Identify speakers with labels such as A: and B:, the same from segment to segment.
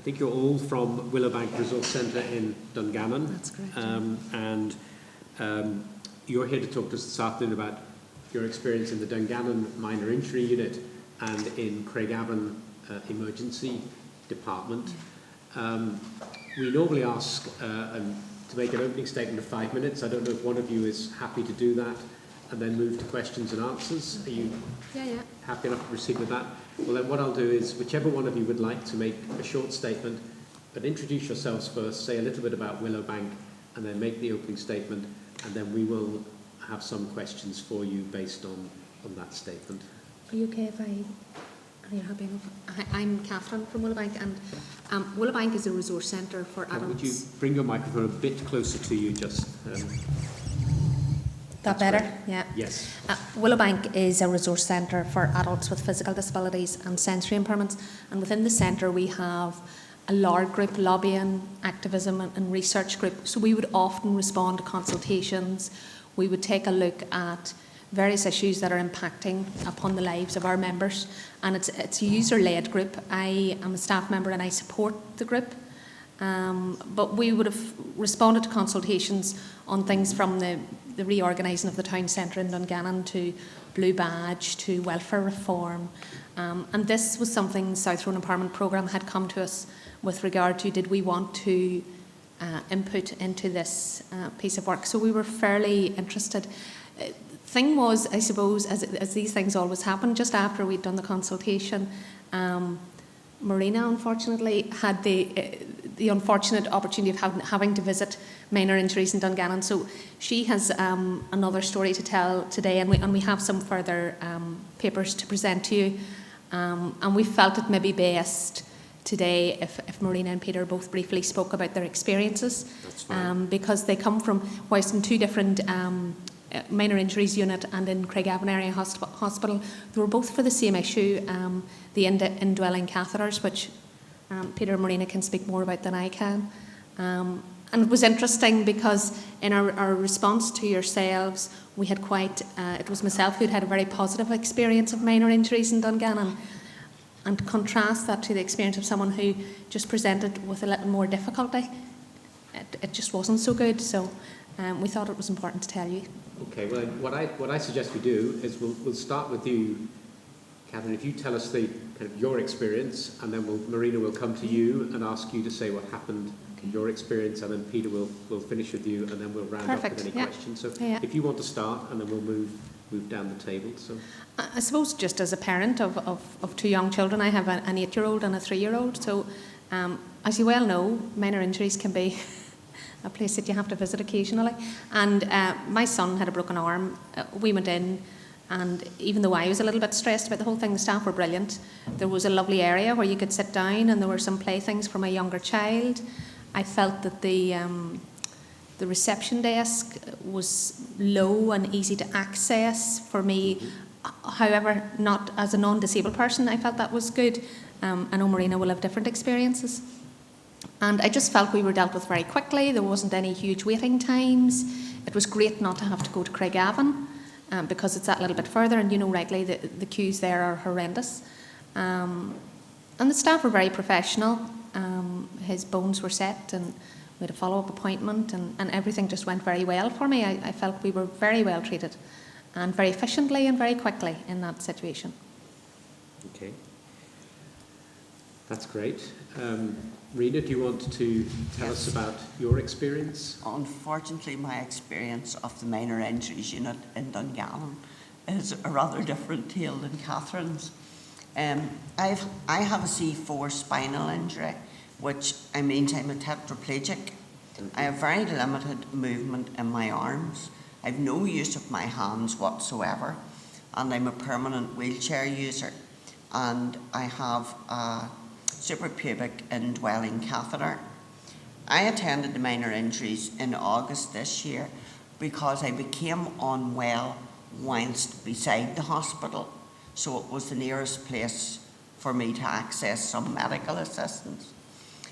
A: think you're all from Willowbank Resource Centre in Dungannon.
B: That's correct.
A: And you're here to talk to us this afternoon about your experience in the Dungannon Minor Injury Unit and in Craigavon Emergency Department. We normally ask to make an opening statement of 5 minutes. I don't know if one of you is happy to do that and then move to questions and answers. Are you happy enough to proceed with that? Well, then what I'll do is, whichever one of you would like to make a short statement, but introduce yourselves first, say a little bit about Willowbank, and then make the opening statement, and then we will have some questions for you based on that statement.
B: Are you okay if are you happy enough? I'm Catherine from Willowbank, and Willowbank is a resource centre for adults.
A: Would you bring your microphone a bit closer to you, just...
B: That better?
A: Great.
B: Yeah.
A: Yes.
B: Willowbank is a resource centre for adults with physical disabilities and sensory impairments, and within the centre we have a LARD group, lobbying, activism and research group. So we would often respond to consultations. We would take a look at various issues that are impacting upon the lives of our members, and it's a user-led group. I am a staff member and I support the group, but we would have responded to consultations on things from the reorganising of the town centre in Dungannon to Blue Badge to welfare reform, and this was something the South Road Empowerment Programme had come to us with regard to, did we want to input into this piece of work. So we were fairly interested. Thing was, I suppose, as these things always happen, just after we'd done the consultation, Marina unfortunately had the unfortunate opportunity of having to visit minor injuries in Dungannon. So she has another story to tell today, and we have some further papers to present to you. And we felt it may be best today if Marina and Peter both briefly spoke about their experiences.
A: That's fine.
B: Because they come from, whilst in two different minor injuries unit and in Craigavon Area Hospital, they were both for the same issue, the indwelling catheters, which Peter and Marina can speak more about than I can. And it was interesting because in our response to yourselves, we had it was myself who'd had a very positive experience of minor injuries in Dungannon, and to contrast that to the experience of someone who just presented with a little more difficulty, it just wasn't so good. So we thought it was important to tell you.
A: Okay, well, what I suggest we do is we'll start with you, Catherine. If you tell us your experience, and then Marina will come to you and ask you to say what happened in your experience, and then Peter will finish with you, and then we'll round up with any questions. So if you want to start, and then we'll move down the table. So
B: I suppose just as a parent of two young children, I have an 8-year-old and a 3-year-old. So as you well know, minor injuries can be a place that you have to visit occasionally. And my son had a broken arm. We went in, and even though I was a little bit stressed about the whole thing, the staff were brilliant. There was a lovely area where you could sit down, and there were some playthings for my younger child. I felt that the reception desk was low and easy to access for me. However, not as a non-disabled person, I felt that was good. I know Marina will have different experiences. And I just felt we were dealt with very quickly. There wasn't any huge waiting times. It was great not to have to go to Craigavon because it's that little bit further, and you know rightly the queues there are horrendous. And the staff were very professional. His bones were set, and we had a follow-up appointment, and everything just went very well for me. I felt we were very well treated, and very efficiently and very quickly in that situation.
A: Okay. That's great. Rena, do you want to tell us about your experience?
C: Unfortunately, my experience of the minor injuries unit in Dungannon is a rather different tale than Catherine's. I have a C4 spinal injury, which means I'm a tetraplegic. I have very limited movement in my arms. I have no use of my hands whatsoever, and I'm a permanent wheelchair user. And I have a suprapubic indwelling catheter. I attended the minor injuries in August this year because I became unwell whilst beside the hospital, so it was the nearest place for me to access some medical assistance.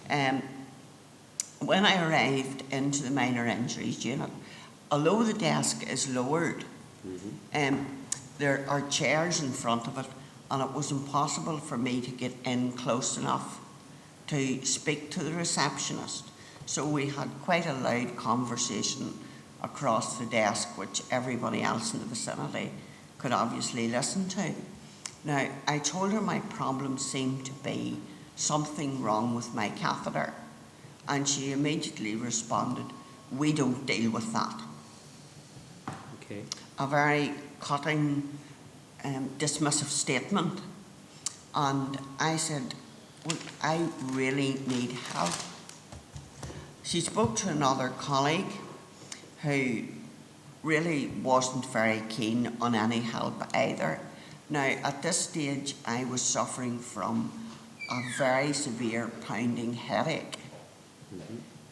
C: When I arrived into the minor injuries unit, although the desk is lowered, there are chairs in front of it, and it was impossible for me to get in close enough to speak to the receptionist. So we had quite a loud conversation across the desk, which everybody else in the vicinity could obviously listen to. Now, I told her my problem seemed to be something wrong with my catheter, and she immediately responded, "We don't deal with that."
A: Okay.
C: A very cutting, dismissive statement. And I said, "Well, I really need help." She spoke to another colleague who really wasn't very keen on any help either. Now, at this stage, I was suffering from a very severe pounding headache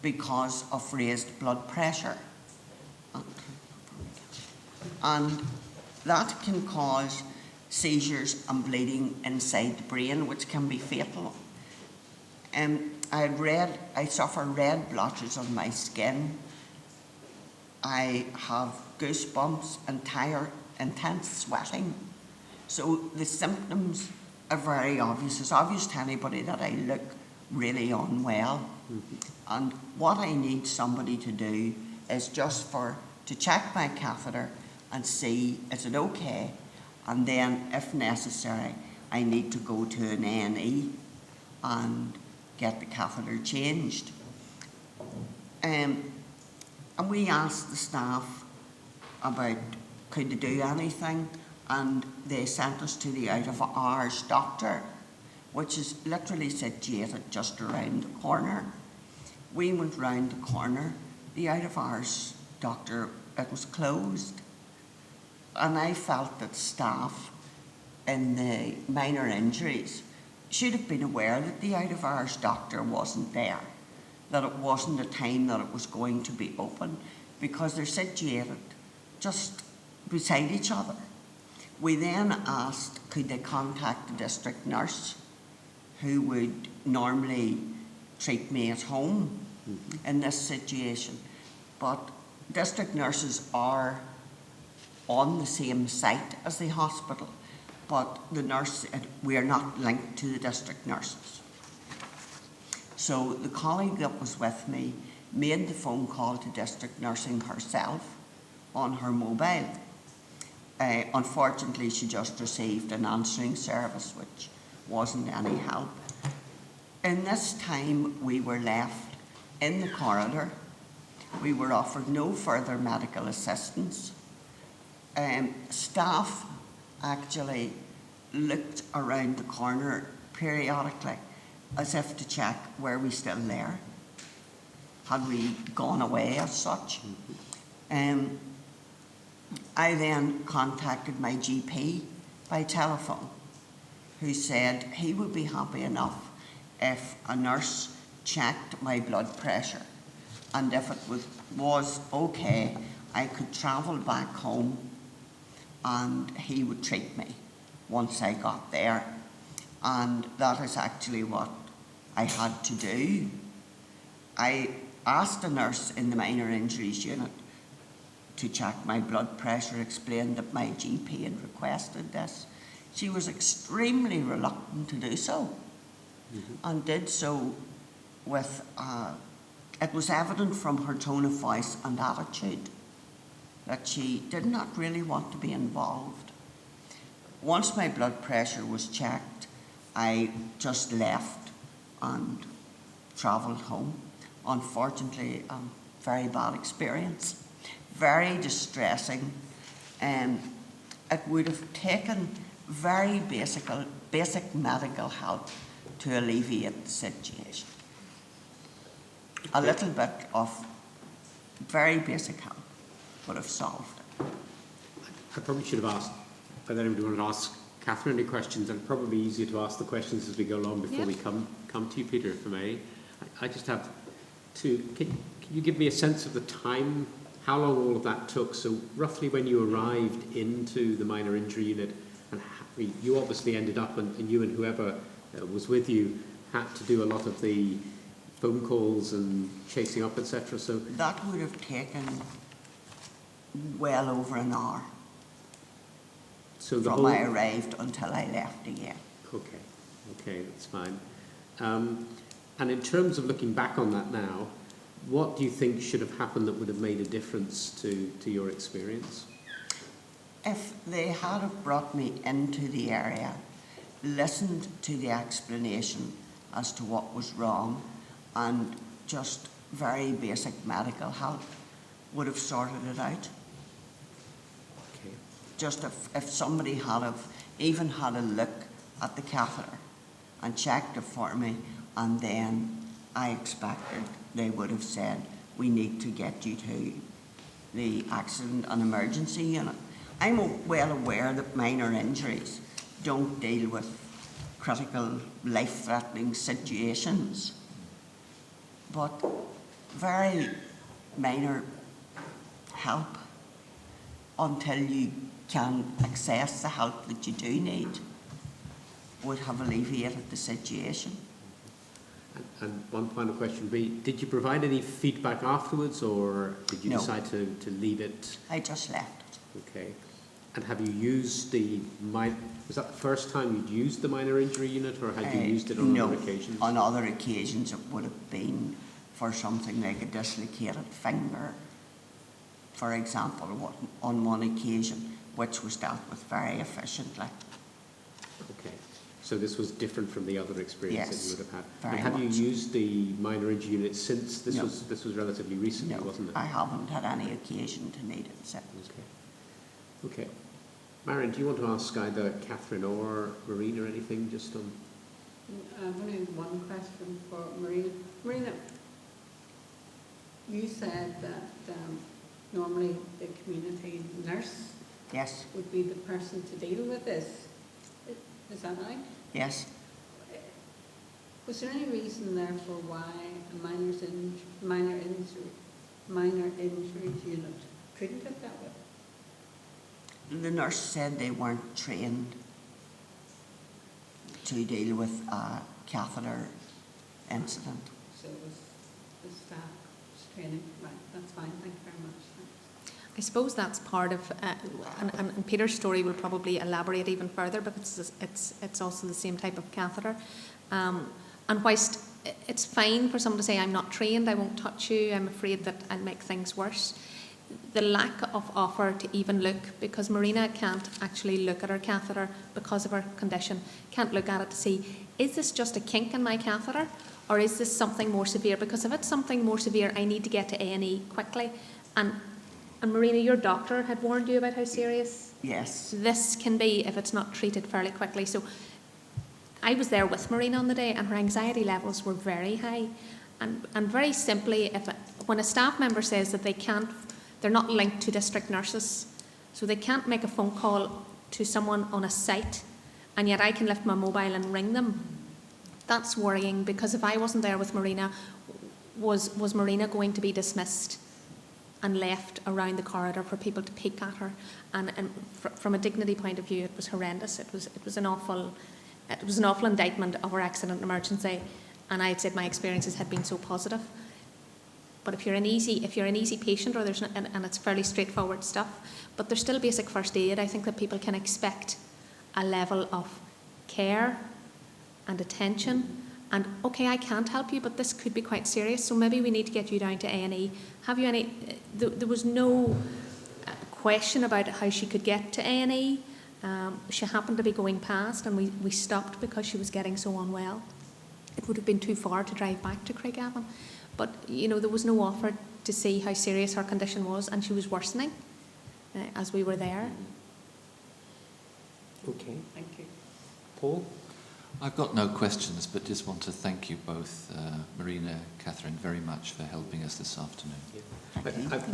C: because of raised blood pressure. And that can cause seizures and bleeding inside the brain, which can be fatal. I suffer red blotches on my skin. I have goosebumps and intense sweating. So the symptoms are very obvious. It's obvious to anybody that I look really unwell. And what I need somebody to do is just to check my catheter and see, is it okay? And then, if necessary, I need to go to an A&E and get the catheter changed. And we asked the staff about could they do anything, and they sent us to the out-of-hours doctor, which is literally situated just around the corner. We went round the corner. The out-of-hours doctor, it was closed. And I felt that staff in the minor injuries should have been aware that the out-of-hours doctor wasn't there, that it wasn't a time that it was going to be open, because they're situated just beside each other. We then asked, could they contact the district nurse who would normally treat me at home in this situation. But district nurses are on the same site as the hospital, but we are not linked to the district nurses. So the colleague that was with me made the phone call to district nursing herself on her mobile. Unfortunately, she just received an answering service, which wasn't any help. In this time, we were left in the corridor. We were offered no further medical assistance. Staff actually looked around the corner periodically as if to check, were we still there? Had we gone away as such? I then contacted my GP by telephone, who said he would be happy enough if a nurse checked my blood pressure, and if it was okay, I could travel back home and he would treat me once I got there. And that is actually what I had to do. I asked a nurse in the minor injuries unit to check my blood pressure, explained that my GP had requested this. She was extremely reluctant to do so, and did so with, it was evident from her tone of voice and attitude that she did not really want to be involved. Once my blood pressure was checked, I just left and travelled home. Unfortunately, a very bad experience, very distressing. It would have taken very basic medical help to alleviate the situation. A little bit of very basic help would have solved it.
A: I probably should have asked whether anybody wanted to ask Catherine any questions, and probably easier to ask the questions as we go along before we come to you, Peter, if I may. I just have to, can you give me a sense of the time, how long all of that took? So roughly when you arrived into the minor injury unit, and you obviously ended up, and you and whoever was with you had to do a lot of the phone calls and chasing up, etc. So
C: that would have taken well over an hour.
A: So
C: from I arrived until I left again.
A: Okay, that's fine. And in terms of looking back on that now, what do you think should have happened that would have made a difference to your experience?
C: If they had have brought me into the area, listened to the explanation as to what was wrong, and just very basic medical help, would have sorted it out.
A: Okay.
C: Just if somebody had have even had a look at the catheter and checked it for me, and then I expected they would have said, we need to get you to the accident and emergency unit. I'm well aware that minor injuries don't deal with critical, life-threatening situations, but very minor help until you can access the help that you do need would have alleviated the situation.
A: And one final question would be, did you provide any feedback afterwards, or did you
C: No.
A: decide to leave it?
C: I just left it.
A: Okay. And have you used was that the first time you'd used the minor injury unit, or had you used it on
C: No.
A: other occasions?
C: On other occasions it would have been for something like a dislocated finger, for example, on one occasion, which was dealt with very efficiently.
A: Okay. So this was different from the other experience that
C: Yes,
A: you would have had.
C: very
A: And have
C: much.
A: you used the minor injury unit since? This
C: No.
A: was relatively recently,
C: No,
A: wasn't it?
C: I haven't had any occasion to need it since.
A: Okay. Okay. Marion, do you want to ask either Catherine or Marina anything just on?
D: I've only one question for Marina. Marina, you said that normally the community nurse
C: Yes,
D: would be the person to deal with this. Is that right?
C: yes.
D: Was there any reason therefore why a minor injuries unit couldn't have dealt with it?
C: The nurse said they weren't trained to deal with a catheter incident.
D: So it was the staff's training. Right, that's fine. Thank you very much. Thanks.
B: I suppose that's part of, and Peter's story will probably elaborate even further, because it's also the same type of catheter. And whilst it's fine for someone to say, I'm not trained, I won't touch you, I'm afraid that I'll make things worse, the lack of offer to even look, because Marina can't actually look at her catheter because of her condition, can't look at it to see, is this just a kink in my catheter, or is this something more severe? Because if it's something more severe, I need to get to A&E quickly. And Marina, your doctor had warned you about how serious
C: Yes,
B: this can be if it's not treated fairly quickly. So I was there with Marina on the day, and her anxiety levels were very high. And very simply, when a staff member says that they're not linked to district nurses, so they can't make a phone call to someone on a site, and yet I can lift my mobile and ring them, that's worrying, because if I wasn't there with Marina, was Marina going to be dismissed and left around the corridor for people to peek at her? And from a dignity point of view, it was horrendous. It was an awful indictment of our accident and emergency, and I'd said my experiences had been so positive. But if you're an easy patient, or and it's fairly straightforward stuff, but there's still basic first aid, I think that people can expect a level of care and attention. And okay, I can't help you, but this could be quite serious, so maybe we need to get you down to A&E. Have you any? There was no question about how she could get to A&E. She happened to be going past, and we stopped because she was getting so unwell. It would have been too far to drive back to Craigavon. But, there was no offer to see how serious her condition was, and she was worsening as we were there.
A: Okay.
D: Thank you.
A: Paul?
E: I've got no questions, but just want to thank you both, Marina, Catherine, very much for helping us this afternoon.
A: Yeah.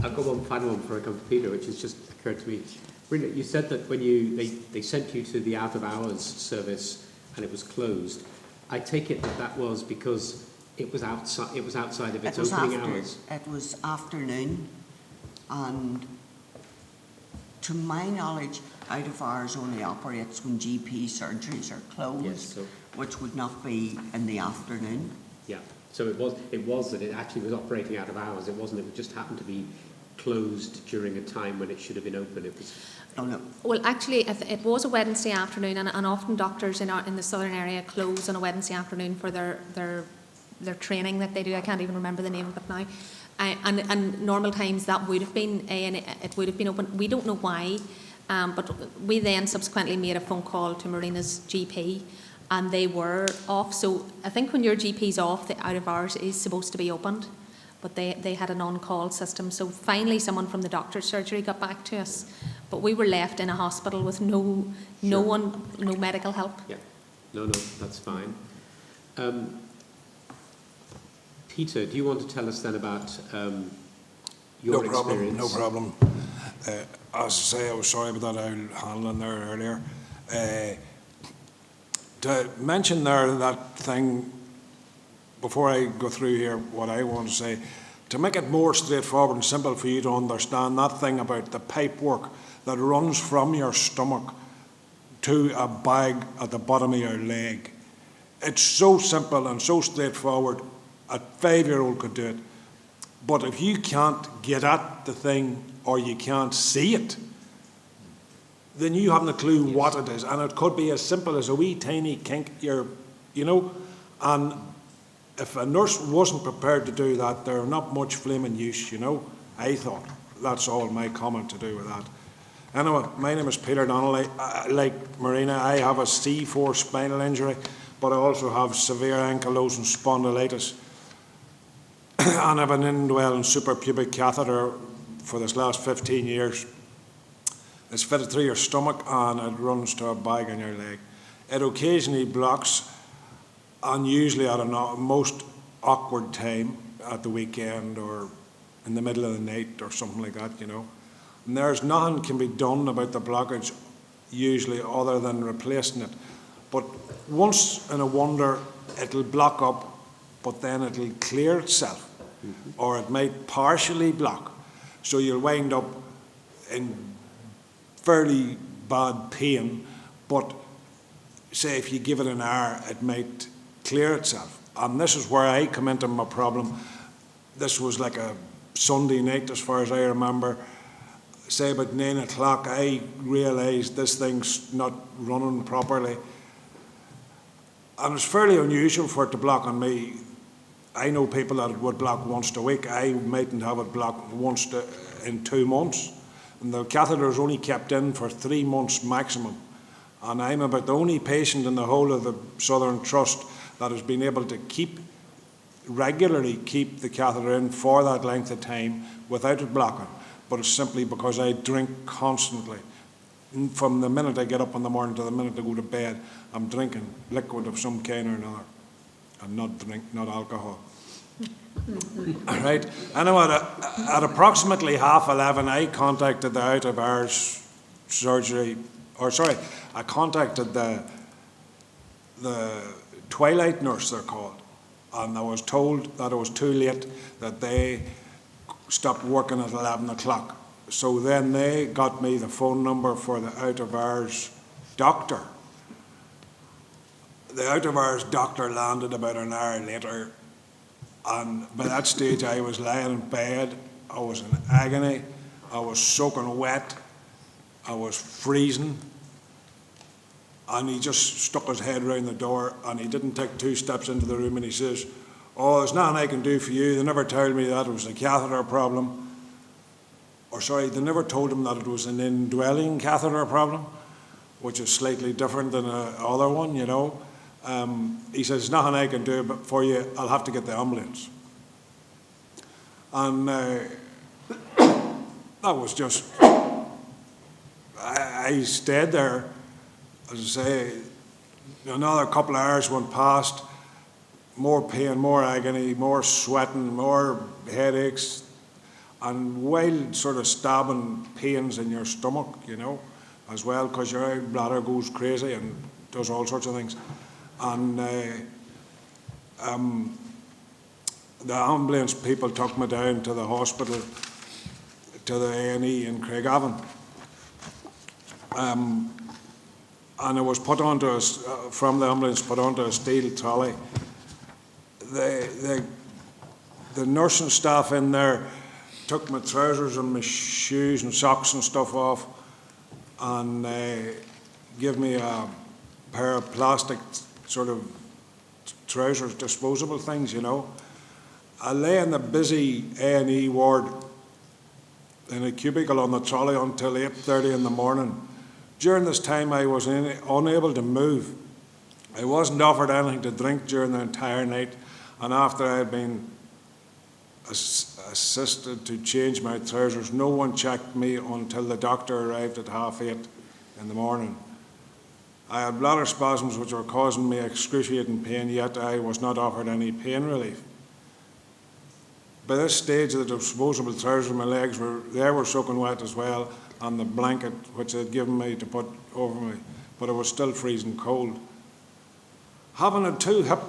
A: I've got one final one before I come to Peter, which has just occurred to me. Marina, you said that when they sent you to the out-of-hours service and it was closed, I take it that was because it was outside of its opening hours.
C: It was afternoon, and to my knowledge, out of hours only operates when GP surgeries are closed,
A: Yes, so,
C: which would not be in the afternoon.
A: yeah. So it was that it actually was operating out of hours. It wasn't. It just happened to be closed during a time when it should have been open. It was.
C: Oh no,
B: Well, actually, it was a Wednesday afternoon, and often doctors in the southern area close on a Wednesday afternoon for their their training that they do. I can't even remember the name of it now. And normal times that would have been it would have been open. We don't know why, but we then subsequently made a phone call to Marina's GP, and they were off. So I think when your GP's off, the out of hours is supposed to be opened, but they had an on-call system. So finally someone from the doctor's surgery got back to us, but we were left in a hospital with no medical help.
A: Yeah, no, that's fine. Peter, do you want to tell us then about your experience?
F: No problem. As I say, I was sorry about that handling there earlier. To mention there that thing, before I go through here, what I want to say, to make it more straightforward and simple for you to understand, that thing about the pipework that runs from your stomach to a bag at the bottom of your leg. It's so simple and so straightforward. A 5-year-old could do it. But if you can't get at the thing or you can't see it, then you haven't a clue what it is. And it could be as simple as a wee tiny kink, and if a nurse wasn't prepared to do that, they're not much flaming use, I thought. That's all my comment to do with that. Anyway, my name is Peter Donnelly. Like Marina, I have a C4 spinal injury, but I also have severe ankylosing spondylitis. And I have an indwelling suprapubic catheter for this last 15 years. It's fitted through your stomach and it runs to a bag on your leg. It occasionally blocks, and usually at a most awkward time at the weekend or in the middle of the night or something like that, And there's nothing can be done about the blockage usually other than replacing it. But once in a wonder it'll block up, but then it'll clear itself. Or it might partially block. So you'll wind up in fairly bad pain, but say if you give it an hour, it might clear itself. And this is where I come into my problem. This was like a Sunday night, as far as I remember. Say about 9 o'clock, I realised this thing's not running properly. And it's fairly unusual for it to block on me. I know people that it would block once a week. I mightn't have it blocked once in 2 months. And the catheter is only kept in for 3 months maximum. And I'm about the only patient in the whole of the Southern Trust that has been able to regularly keep the catheter in for that length of time without it blocking. But it's simply because I drink constantly. From the minute I get up in the morning to the minute I go to bed, I'm drinking liquid of some kind or another. And not alcohol. Right? Anyway, at approximately 11:30, I contacted the out of hours surgery, I contacted the twilight nurse, they're called, and I was told that it was too late, that they stopped working at 11 o'clock. So then they got me the phone number for the out of hours doctor. The out of hours doctor landed about an hour later, and by that stage I was lying in bed. I was in agony, I was soaking wet, I was freezing, and he just stuck his head round the door and he didn't take 2 steps into the room and he says, "Oh, there's nothing I can do for you. They never told me that it was a catheter problem." They never told him that it was an indwelling catheter problem, which is slightly different than the other one, He says, "Nothing I can do for you. I'll have to get the ambulance." And that was just... I stayed there, as I say, another couple of hours went past, more pain, more agony, more sweating, more headaches, and wild sort of stabbing pains in your stomach, as well, because your bladder goes crazy and does all sorts of things. And the ambulance people took me down to the hospital, to the A&E in Craigavon. And I was put onto from the ambulance, put onto a steel trolley. The nursing staff in there took my trousers and my shoes and socks and stuff off and gave me a pair of plastic sort of trousers, disposable things, you know. I lay in the busy A&E ward in a cubicle on the trolley until 8:30 in the morning. During this time, I was unable to move. I wasn't offered anything to drink during the entire night, and after I had been assisted to change my trousers, no one checked me until the doctor arrived at 8:30 in the morning. I had bladder spasms which were causing me excruciating pain, yet I was not offered any pain relief. By this stage, the disposable trousers, my legs were soaking wet as well, and the blanket which they had given me to put over me, but it was still freezing cold. Having had 2 hip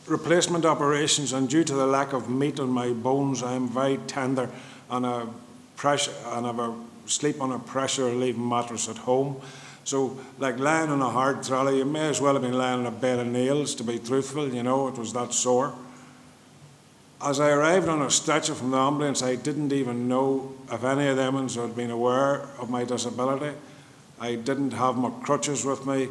F: replacement operations, and due to the lack of meat on my bones, I am very tender and I sleep on a pressure relieving mattress at home. So, like lying on a hard trolley, you may as well have been lying on a bed of nails, to be truthful, you know, it was that sore. As I arrived on a stretcher from the ambulance, I didn't even know if any of them had been aware of my disability. I didn't have my crutches with me,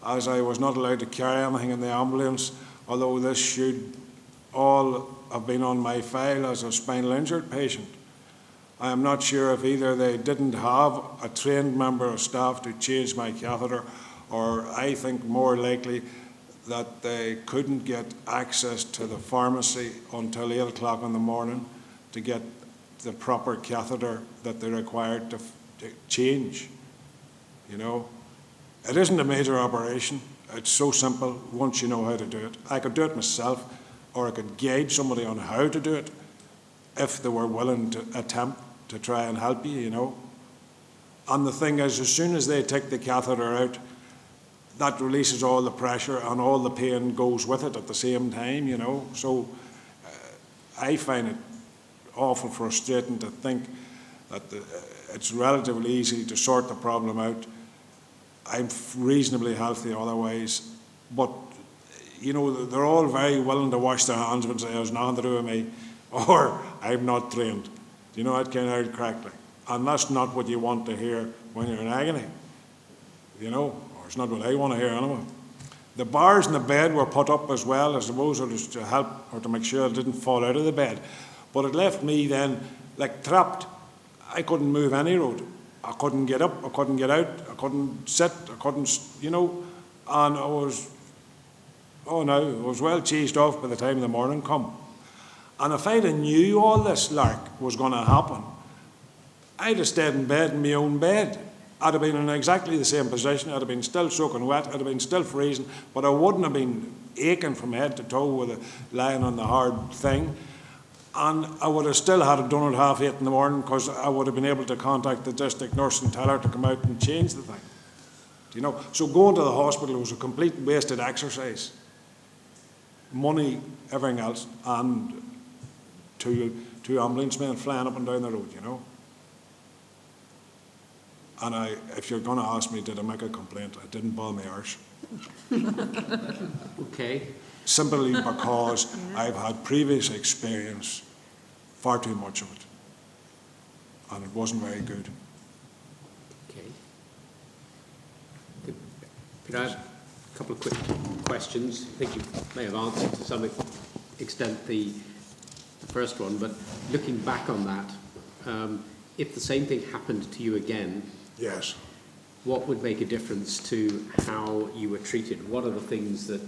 F: as I was not allowed to carry anything in the ambulance, although this should all have been on my file as a spinal injured patient. I am not sure if either they didn't have a trained member of staff to change my catheter, or I think more likely that they couldn't get access to the pharmacy until 8 o'clock in the morning to get the proper catheter that they required to change. You know, it isn't a major operation. It's so simple once you know how to do it. I could do it myself, or I could guide somebody on how to do it if they were willing to attempt to try and help you, you know. And the thing is, as soon as they take the catheter out, that releases all the pressure and all the pain goes with it at the same time, you know. So I find it awful frustrating to think that it's relatively easy to sort the problem out. I'm reasonably healthy otherwise, but, you know, they're all very willing to wash their hands and say, there's nothing to do with me, or I'm not trained. Do you know that kind of heard correctly? And that's not what you want to hear when you're in agony, you know, or it's not what I want to hear anyway. The bars in the bed were put up as well, I suppose, it was to help or to make sure it didn't fall out of the bed. But it left me then, like, trapped. I couldn't move any road. I couldn't get up, I couldn't get out, I couldn't sit, I couldn't, you know, and I was well cheesed off by the time the morning come. And if I'd have knew all this lark was going to happen, I'd have stayed in bed in my own bed. I'd have been in exactly the same position, I'd have been still soaking wet, I'd have been still freezing, but I wouldn't have been aching from head to toe with lying on the hard thing. And I would have still had it done at 8:30 in the morning, because I would have been able to contact the district nurse and tell her to come out and change the thing. You know, so going to the hospital was a complete wasted exercise. Money, everything else, and two ambulance men flying up and down the road, you know. And if you're going to ask me, did I make a complaint? I didn't bother my arse.
A: Okay.
F: Simply because I've had previous experience, far too much of it, and it wasn't very good.
A: Okay. Could I have a couple of quick questions? I think you may have answered to some extent the first one, but looking back on that, if the same thing happened to you again,
F: Yes.
A: what would make a difference to how you were treated? What are the things that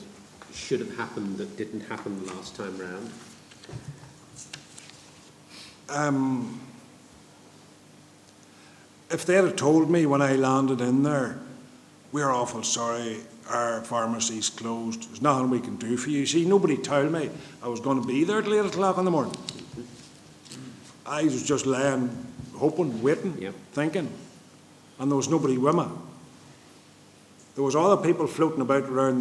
A: should have happened that didn't happen last time round?
F: If they'd have told me when I landed in there, we're awful sorry, our pharmacy's closed, there's nothing we can do for you. See, nobody told me I was going to be there till 8 o'clock in the morning. I was just lying, hoping, waiting, thinking, and there was nobody with me. There was other people floating about around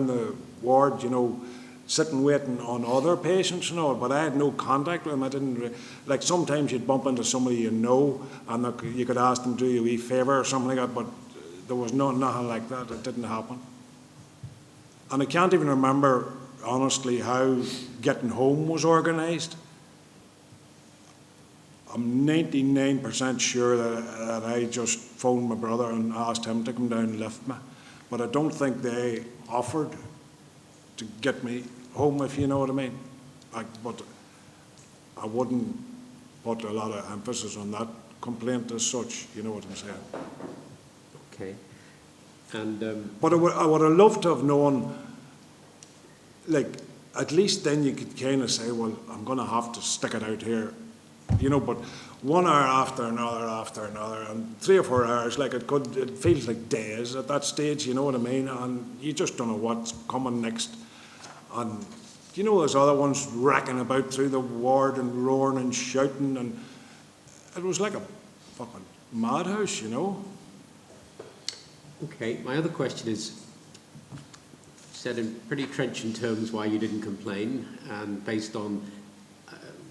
F: the ward, you know, sitting waiting on other patients and all, but I had no contact with them. I didn't, like, sometimes you'd bump into somebody you know, and you could ask them, do you a wee favour or something like that, but there was nothing like that. It didn't happen. And I can't even remember, honestly, how getting home was organised. I'm 99% sure that I just phoned my brother and asked him to come down and lift me. But I don't think they offered to get me home, if you know what I mean. But I wouldn't put a lot of emphasis on that complaint as such, you know what I'm saying.
A: Okay. And
F: But I would have loved to have known, like, at least then you could kind of say, well, I'm going to have to stick it out here, you know, but 1 hour after another, and 3 or 4 hours, like it feels like days at that stage, you know what I mean, and you just don't know what's coming next. And, you know, there's other ones racking about through the ward and roaring and shouting, and it was like a fucking madhouse, you know.
A: okay, my other question is, said in pretty trenchant terms why you didn't complain, and based on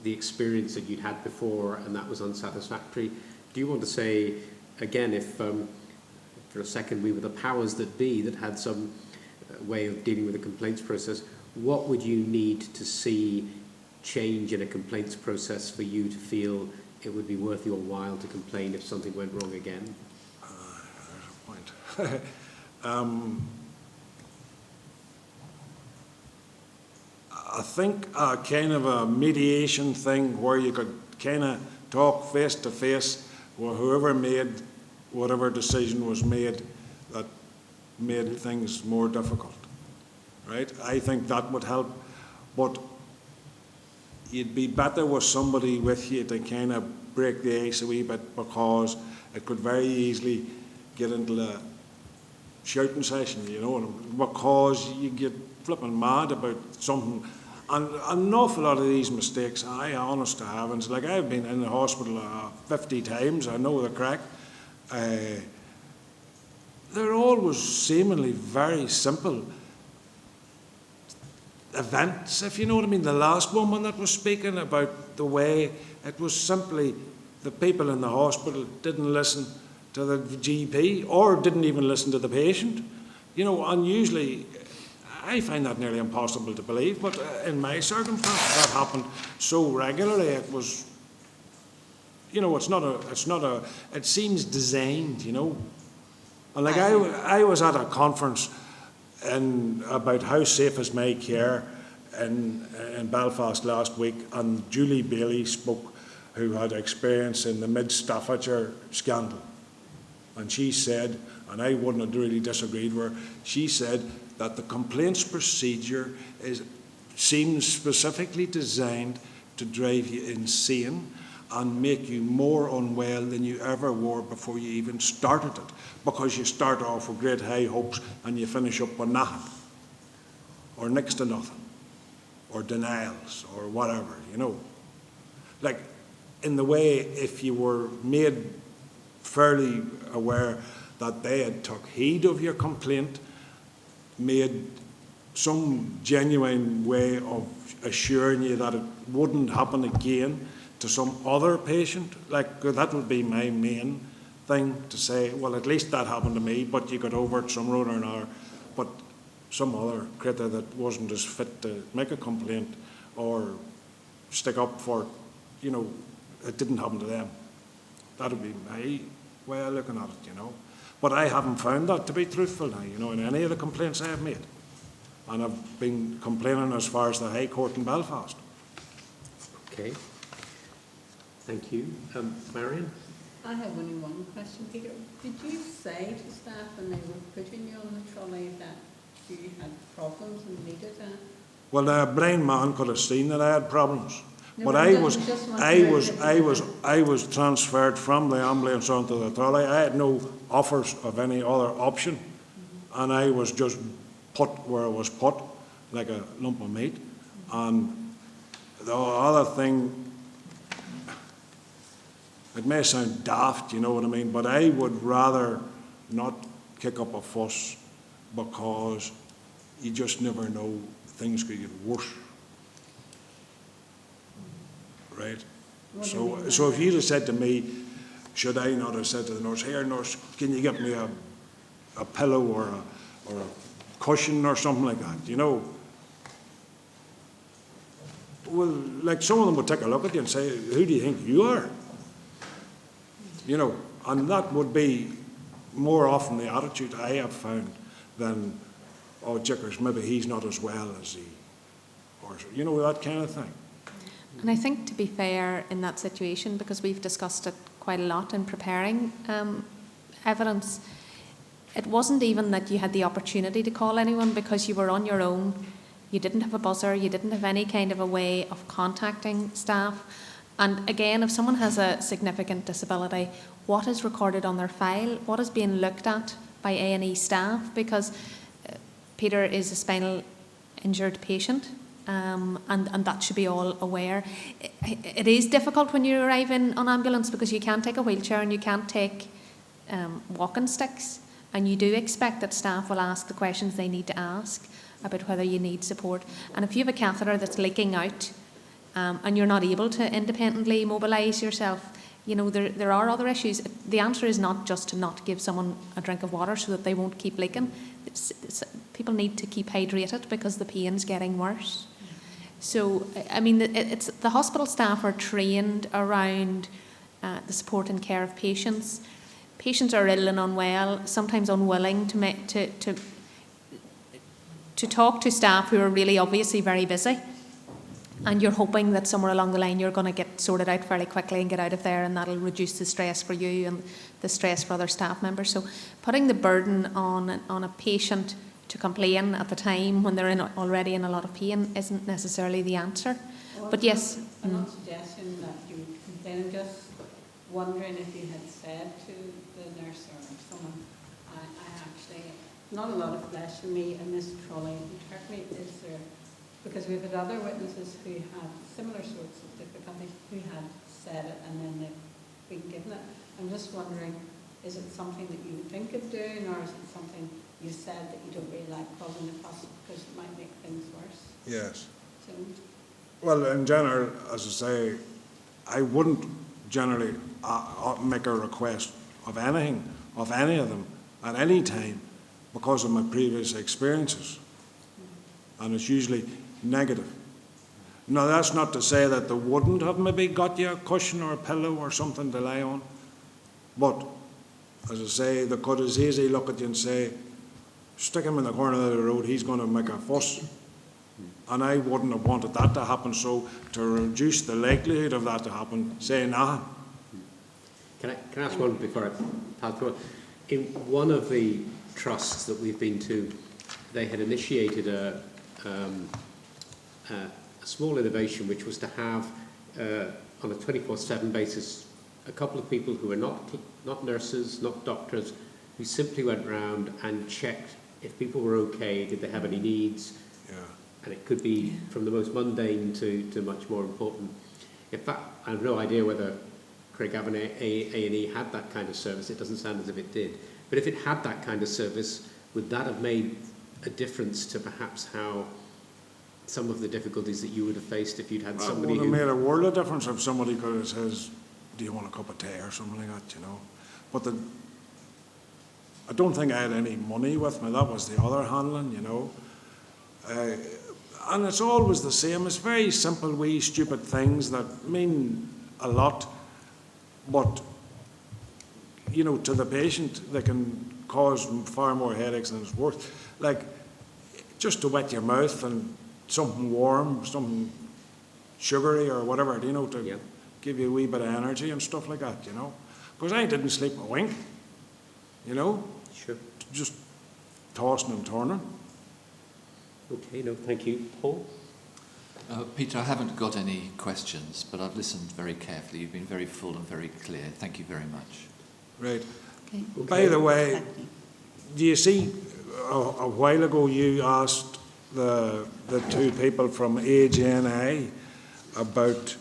A: the experience that you'd had before, and that was unsatisfactory. Do you want to say, again, if for a second we were the powers that be that had some way of dealing with the complaints process, what would you need to see change in a complaints process for you to feel it would be worth your while to complain if something went wrong again?
F: There's a point. I think a kind of a mediation thing where you could kind of talk face to face with whoever made whatever decision was made that made things more difficult, right? I think that would help, but you'd be better with somebody with you to kind of break the ice a wee bit, because it could very easily get into a shouting session, you know, because you get flipping mad about something. And an awful lot of these mistakes, I honest to heavens, like I've been in the hospital 50 times, I know the crack. They're always seemingly very simple events, if you know what I mean. The last woman that was speaking about the way it was simply the people in the hospital didn't listen to the GP or didn't even listen to the patient. You know, and usually I find that nearly impossible to believe, but in my circumstances that happened so regularly. It was, you know, it seems designed, you know. And like I was at a conference about how safe is my care in Belfast last week, and Julie Bailey spoke, who had experience in the Mid-Staffordshire scandal. And she said, and I wouldn't have really disagreed with her, she said that the complaints procedure seems specifically designed to drive you insane and make you more unwell than you ever were before you even started it, because you start off with great high hopes and you finish up with nothing, or next to nothing, or denials, or whatever, you know. Like, in the way, if you were made fairly aware that they had took heed of your complaint, made some genuine way of assuring you that it wouldn't happen again to some other patient, like that would be my main thing, to say, well, at least that happened to me, but you got over it some road or another. But some other critter that wasn't as fit to make a complaint or stick up for it, you know, it didn't happen to them. That would be my way of looking at it, you know. But I haven't found that to be truthful now, you know, in any of the complaints I have made. And I've been complaining as far as the High Court in Belfast.
A: Okay. Thank you. Marion?
D: I have only one question, Peter. Did you say to staff when they were putting you on the trolley that you had problems and needed a...
F: Well, a blind man could have seen that I had problems.
D: No,
F: But I was transferred from the ambulance onto the trolley. I had no offers of any other option, and I was just put where I was put, like a lump of meat. And the other thing, it may sound daft, you know what I mean, but I would rather not kick up a fuss, because you just never know, things could get worse. Right? So if you'd have said to me, should I not have said to the nurse, here nurse, can you get me a pillow or a cushion or something like that, you know? Well, like, some of them would take a look at you and say, who do you think you are? You know, and that would be more often the attitude I have found than, oh, jickers, maybe he's not as well as he, or, you know, that kind of thing.
B: And I think, to be fair, in that situation, because we've discussed it quite a lot in preparing evidence, it wasn't even that you had the opportunity to call anyone because you were on your own. You didn't have a buzzer, you didn't have any kind of a way of contacting staff. And again, if someone has a significant disability, what is recorded on their file? What is being looked at by A&E staff? Because Peter is a spinal injured patient. And that should be all aware. It is difficult when you arrive in on ambulance because you can't take a wheelchair and you can't take walking sticks, and you do expect that staff will ask the questions they need to ask about whether you need support. And if you have a catheter that's leaking out and you're not able to independently mobilise yourself, you know, there are other issues. The answer is not just to not give someone a drink of water so that they won't keep leaking. People need to keep hydrated because the pain's getting worse. So, I mean, it's the hospital staff are trained around the support and care of patients. Patients are ill and unwell, sometimes unwilling to talk to staff who are really obviously very busy. And you're hoping that somewhere along the line you're going to get sorted out fairly quickly and get out of there, and that'll reduce the stress for you and the stress for other staff members. So putting the burden on a patient to complain at the time when they're already in a lot of pain isn't necessarily the answer.
D: Well,
B: But yes.
D: I'm not suggesting that you would complain. I'm just wondering if you had said to the nurse or someone, I actually, not a lot of flesh in me, and this trolley interpret is there, because we've had other witnesses who had similar sorts of difficulties who had said it and then they've been given it. I'm just wondering, is it something that you would think of doing, or is it something you said that you don't really like causing a fuss because it might make things worse?
F: Yes.
D: So,
F: Well, in general, as I say, I wouldn't generally make a request of anything, of any of them, at any time, because of my previous experiences. And it's usually negative. Now, that's not to say that they wouldn't have maybe got you a cushion or a pillow or something to lie on. But, as I say, they could as easily look at you and say, stick him in the corner of the road, he's going to make a fuss. And I wouldn't have wanted that to happen, so to reduce the likelihood of that to happen, say, nah.
A: Can I ask one before I pass on? In one of the trusts that we've been to, they had initiated a small innovation, which was to have, on a 24/7 basis, a couple of people who were not nurses, not doctors, who simply went round and checked if people were okay, did they have any needs.
F: Yeah.
A: And it could be from the most mundane to much more important. In fact, I have no idea whether Craigavon A&E had that kind of service. It doesn't sound as if it did. But if it had that kind of service, would that have made a difference to perhaps how some of the difficulties that you would have faced if you'd had somebody
F: It would
A: who...
F: have made a world of difference if somebody could have says, do you want a cup of tea or something like that, you know. But I don't think I had any money with me. That was the other handling, you know. And it's always the same. It's very simple, wee, stupid things that mean a lot. But, you know, to the patient, they can cause far more headaches than it's worth. Like, just to wet your mouth and something warm, something sugary or whatever, you know, to give you a wee bit of energy and stuff like that, you know. Because I didn't sleep a wink, you know.
A: Sure.
F: Just tossing and turning.
A: Okay, no, thank you. Paul?
E: Peter, I haven't got any questions, but I've listened very carefully. You've been very full and very clear. Thank you very much.
F: Right.
B: Okay.
F: By the way, do you see, a while ago you asked the two people from AGNI about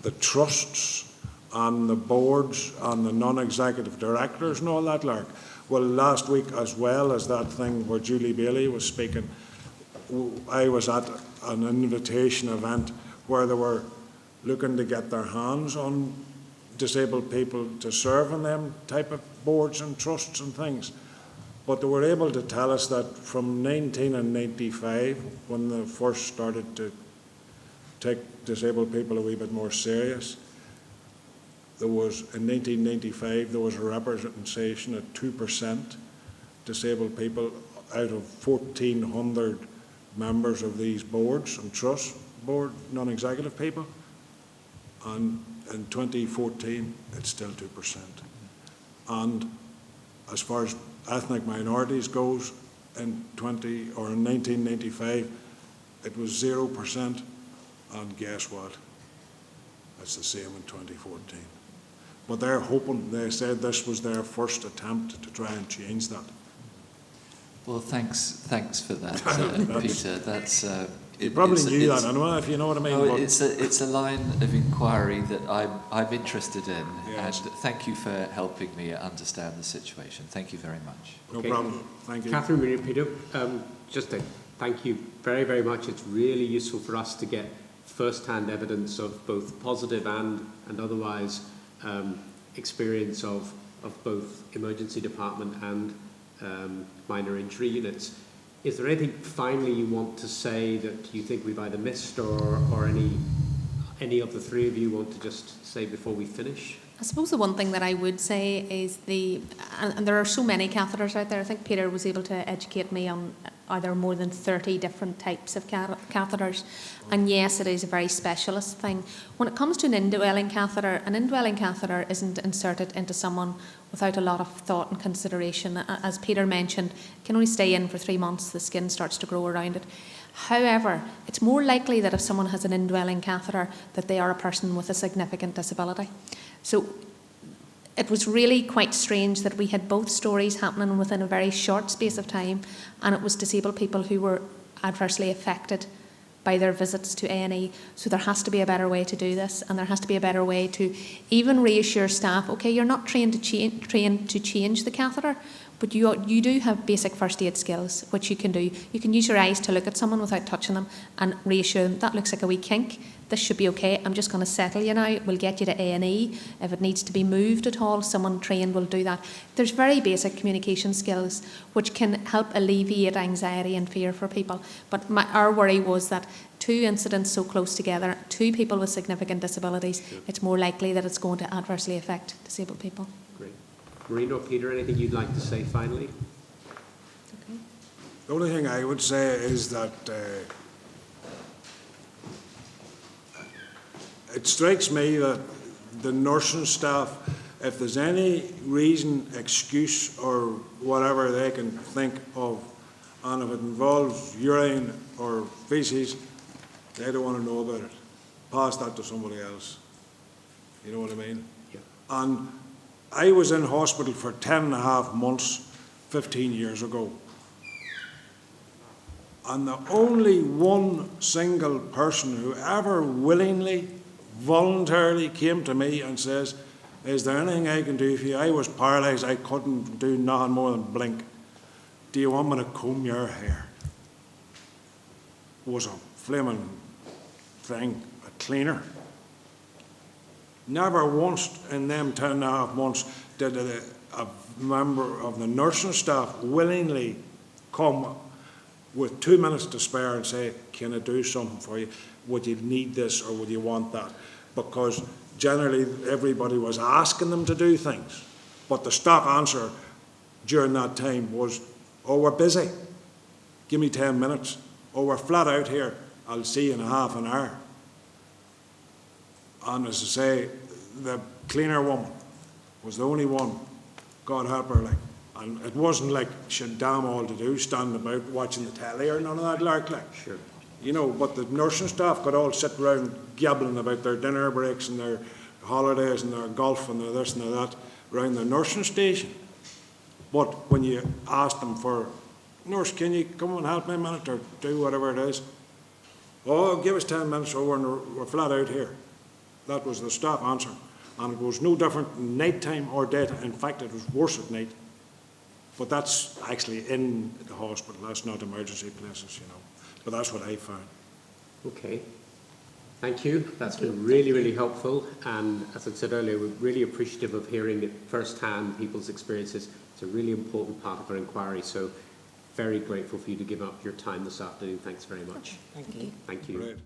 F: the trusts and the boards and the non-executive directors and all that lark. Well, last week, as well as that thing where Julie Bailey was speaking, I was at an invitation event where they were looking to get their hands on disabled people to serve on them type of boards and trusts and things. But they were able to tell us that from 1995, when they first started to take disabled people a wee bit more serious, in 1995, there was a representation at 2% disabled people out of 1,400 members of these boards and trust board, non-executive people, and in 2014 it's still 2%. And as far as ethnic minorities goes, in 1995 it was 0%, and guess what? It's the same in 2014. But they're hoping, they said this was their first attempt to try and change that.
E: Well, thanks for that, Peter. That's
F: You probably knew that anyway, if you know what I mean.
E: No, it's a line of inquiry that I'm interested in,
F: yes.
E: and thank you for helping me understand the situation. Thank you very much.
F: No
A: Okay.
F: problem. Thank you.
A: Catherine, Maria, Peter, just to thank you very, very much. It's really useful for us to get first-hand evidence of both positive and otherwise experience of both emergency department and minor injury units. Is there anything finally you want to say that you think we've either missed, or any of the three of you want to just say before we finish?
B: I suppose the one thing that I would say is and there are so many catheters out there. I think Peter was able to educate me on, are there more than 30 different types of catheters? And yes, it is a very specialist thing. When it comes to an indwelling catheter isn't inserted into someone without a lot of thought and consideration. As Peter mentioned, it can only stay in for 3 months, the skin starts to grow around it. However, it's more likely that if someone has an indwelling catheter, that they are a person with a significant disability. So it was really quite strange that we had both stories happening within a very short space of time, and it was disabled people who were adversely affected by their visits to A&E. So there has to be a better way to do this, and there has to be a better way to even reassure staff, okay, you're not trained to change the catheter, but you do have basic first aid skills, which you can do. You can use your eyes to look at someone without touching them and reassure them, that looks like a wee kink, this should be okay, I'm just going to settle you now, we'll get you to A&E. If it needs to be moved at all, someone trained will do that. There's very basic communication skills which can help alleviate anxiety and fear for people. But our worry was that 2 incidents so close together, 2 people with significant disabilities, it's more likely that it's going to adversely affect disabled people.
A: Great. Marina or Peter, anything you'd like to say finally?
B: Okay.
F: The only thing I would say is that it strikes me that the nursing staff, if there's any reason, excuse or whatever they can think of, and if it involves urine or feces, they don't want to know about it. Pass that to somebody else. You know what I mean?
A: Yeah.
F: And I was in hospital for 10.5 months 15 years ago. And the only one single person who ever willingly, voluntarily came to me and says, is there anything I can do for you? I was paralysed, I couldn't do nothing more than blink. Do you want me to comb your hair? Was a flaming thing, a cleaner. Never once in them 10.5 months did a member of the nursing staff willingly come with 2 minutes to spare and say, can I do something for you? Would you need this or would you want that? Because generally everybody was asking them to do things. But the stock answer during that time was, oh, we're busy. Give me 10 minutes. Oh, we're flat out here. I'll see you in a half an hour. And as I say, the cleaner woman was the only one, God help her, like. And it wasn't like she had damn all to do, standing about watching the telly or none of that lark, like.
A: Sure.
F: You know, but the nursing staff could all sit around gabbling about their dinner breaks and their holidays and their golf and their this and their that around the nursing station. But when you asked them for, nurse, can you come and help me a minute or do whatever it is? Oh, give us 10 minutes or we're flat out here. That was the staff answer. And it was no different night time or daytime. In fact, it was worse at night. But that's actually in the hospital. That's not emergency places, you know. But that's what I found.
A: Okay. Thank you. That's been really, really helpful. And as I said earlier, we're really appreciative of hearing it firsthand, people's experiences. It's a really important part of our inquiry. So very grateful for you to give up your time this afternoon. Thanks very much.
C: Thank you.
A: Thank you.
F: Right.